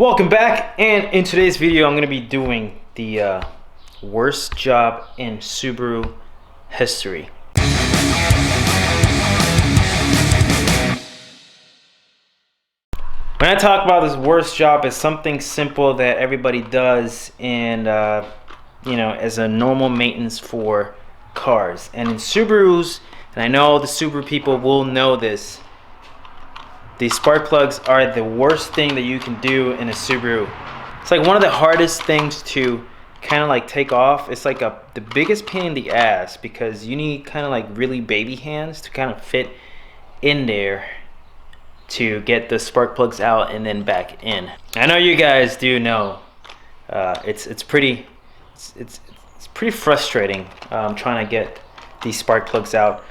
Welcome back, and in today's video I'm going to be doing the worst job in Subaru history. When I talk about this worst job, it's something simple that everybody does and you know, as a normal maintenance for cars. And in Subarus, and I know the Subaru people will know this, these spark plugs are the worst thing that you can do in a Subaru. It's like one of the hardest things to kind of like take off. It's like the biggest pain in the ass because you need kind of like really baby hands to kind of fit in there to get the spark plugs out and then back in. I know you guys do know it's pretty frustrating trying to get these spark plugs out.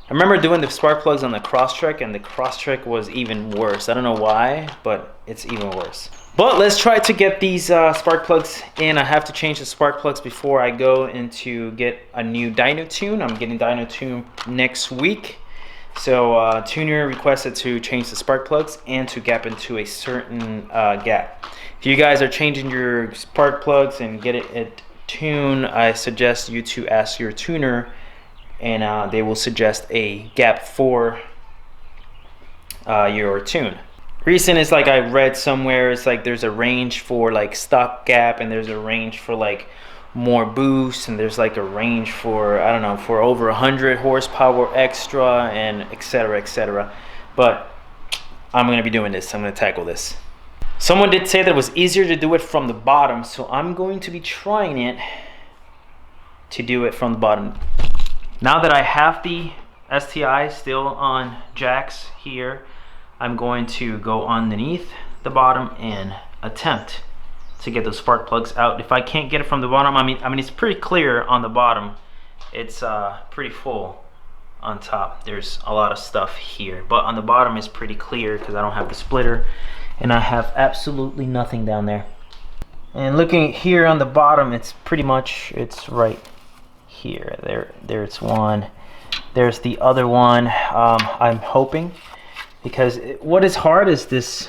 I remember doing the spark plugs on the Crosstrek, and the Crosstrek was even worse. I don't know why, but it's even worse. But let's try to get these spark plugs in. I have to change the spark plugs before I go into get a new dyno tune. I'm getting dyno tune next week. So tuner requested to change the spark plugs and to gap into a certain gap. If you guys are changing your spark plugs and get it tuned, I suggest you to ask your tuner, and they will suggest a gap for your tune. Recent is like I read somewhere, it's like there's a range for like stock gap, and there's a range for like more boost, and there's like a range for, I don't know, for over 100 horsepower extra, and etc, etc. But I'm gonna be doing this. I'm gonna tackle this. Someone did say that it was easier to do it from the bottom, so I'm going to be trying it to do it from the bottom. Now that I have the STI still on jacks here, I'm going to go underneath the bottom and attempt to get those spark plugs out. If I can't get it from the bottom, I mean it's pretty clear on the bottom. It's pretty full on top. There's a lot of stuff here, but on the bottom is pretty clear because I don't have the splitter and I have absolutely nothing down there. And looking here on the bottom, it's pretty much, it's right here. There's one. There's the other one. I'm hoping, because what is hard is this,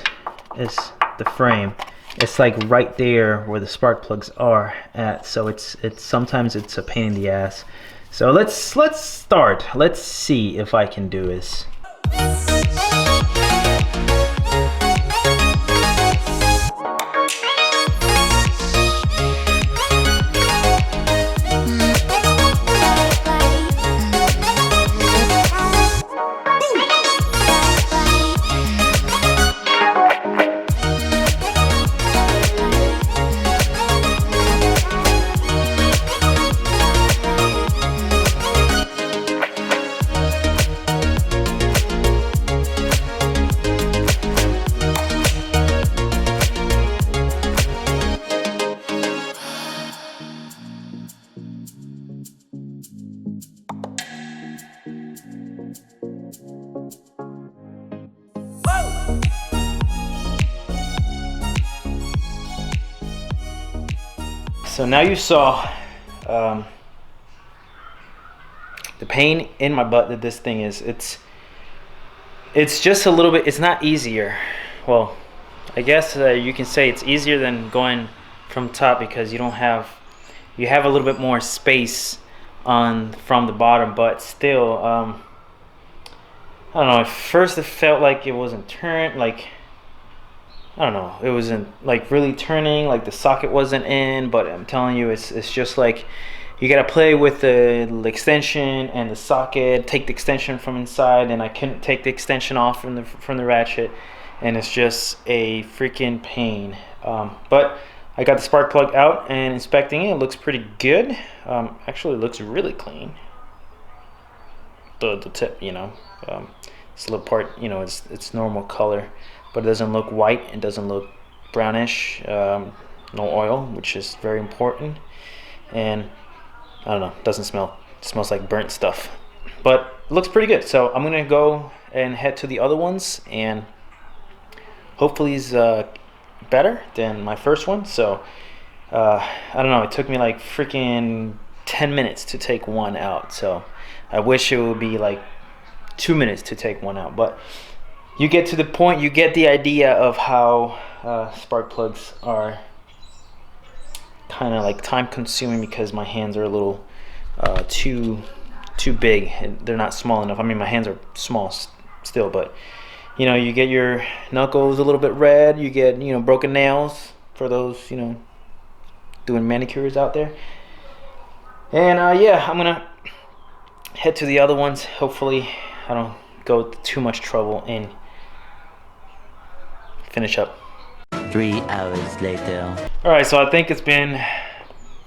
is the frame. It's like right there where the spark plugs are at, so it's sometimes it's a pain in the ass. So let's start. Let's see if I can do this. So now you saw the pain in my butt that this thing is. It's just a little bit, it's not easier. Well, I guess you can say it's easier than going from top because you have a little bit more space from the bottom, but still, I don't know, at first it felt like it wasn't turned, like, I don't know, it wasn't like really turning, like the socket wasn't in, but I'm telling you, it's just like you gotta play with the extension and the socket, take the extension from inside, and I couldn't take the extension off from the ratchet, and it's just a freaking pain. But I got the spark plug out and inspecting it, it looks pretty good. Actually, it looks really clean. The tip, you know, this little part, you know, it's normal color, but it doesn't look white, it doesn't look brownish, no oil, which is very important, and I don't know, it doesn't smell, it smells like burnt stuff, but it looks pretty good. So I'm gonna go and head to the other ones, and hopefully it's better than my first one. So I don't know, it took me like freaking 10 minutes to take one out, so I wish it would be like 2 minutes to take one out, but you get to the point, you get the idea of how spark plugs are kind of like time consuming, because my hands are a little too big and they're not small enough. I mean, my hands are small still, but you know, you get your knuckles a little bit red, you get, you know, broken nails for those, you know, doing manicures out there. And yeah, I'm gonna head to the other ones. Hopefully I don't go too much trouble and finish up. 3 hours later. All right, so I think it's been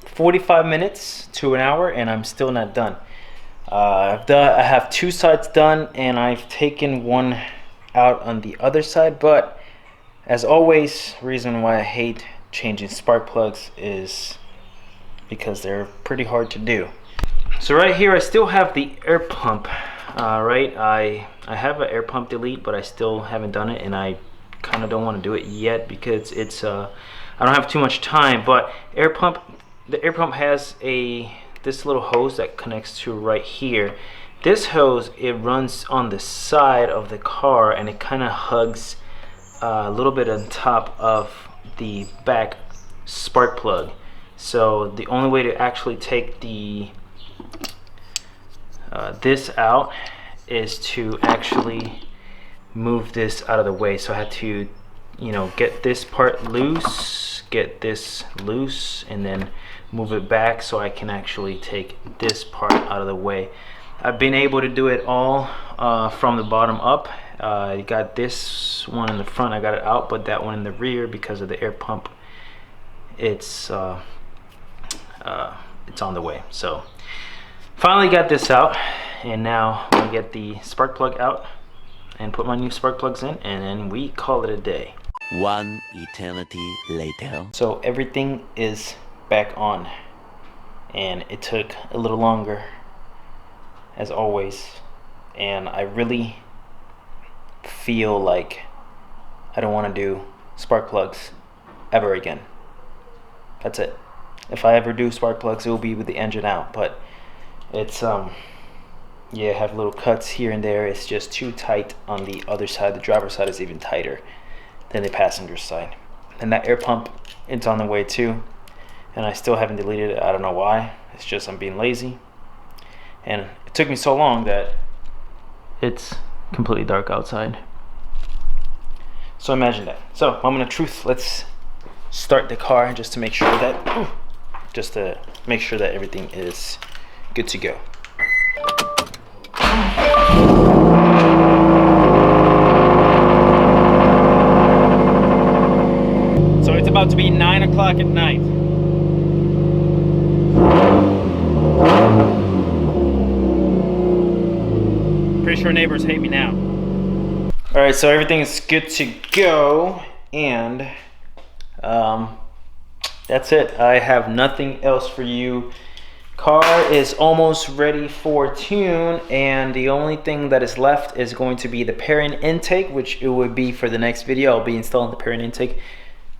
45 minutes to an hour and I'm still not done. I have 2 sides done and I've taken one out on the other side, but as always, reason why I hate changing spark plugs is because they're pretty hard to do. So right here I still have the air pump, right? I have an air pump delete, but I still haven't done it, and I kind of don't want to do it yet because it's I don't have too much time. But the air pump has this little hose that connects to right here. This hose, it runs on the side of the car and it kind of hugs a little bit on top of the back spark plug. So the only way to actually take the this out is to actually move this out of the way. So I had to, you know, get this part loose, get this loose, and then move it back so I can actually take this part out of the way. I've been able to do it all from the bottom up. I got this one in the front, I got it out, but that one in the rear, because of the air pump, it's on the way. So finally got this out, and now I'm gonna get the spark plug out and put my new spark plugs in, and then we call it a day. 1 eternity later. So everything is back on, and it took a little longer as always, and I really feel like I don't want to do spark plugs ever again. That's it. If I ever do spark plugs, it will be with the engine out, but it's yeah, I have little cuts here and there. It's just too tight on the other side. The driver's side is even tighter than the passenger side. And that air pump, it's on the way too, and I still haven't deleted it. I don't know why. It's just I'm being lazy, and it took me so long that it's completely dark outside. So imagine that. So moment of truth. Let's start the car just to make sure that everything is good to go. So it's about to be 9 o'clock at night. Pretty sure neighbors hate me now. All right, so everything is good to go, and that's it. I have nothing else for you. Car is almost ready for tune, and the only thing that is left is going to be the pairing intake, which it would be for the next video. I'll be installing the pairing intake.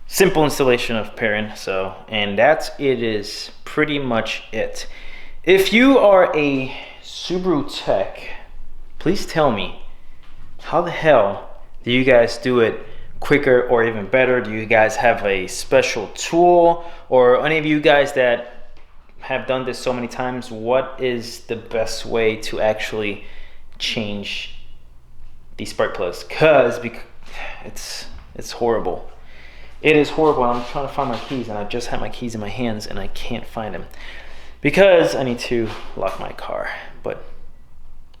Simple installation of pairing. So, and it is pretty much it. If you are a Subaru tech, please tell me, how the hell do you guys do it quicker or even better? Do you guys have a special tool, or any of you guys that have done this so many times, what is the best way to actually change these spark plugs? Because it's horrible. It is horrible. I'm trying to find my keys, and I just have my keys in my hands and I can't find them because I need to lock my car. But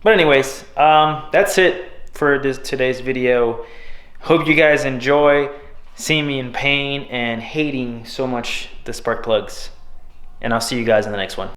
anyways, that's it for today's video. Hope you guys enjoy seeing me in pain and hating so much the spark plugs. And I'll see you guys in the next one.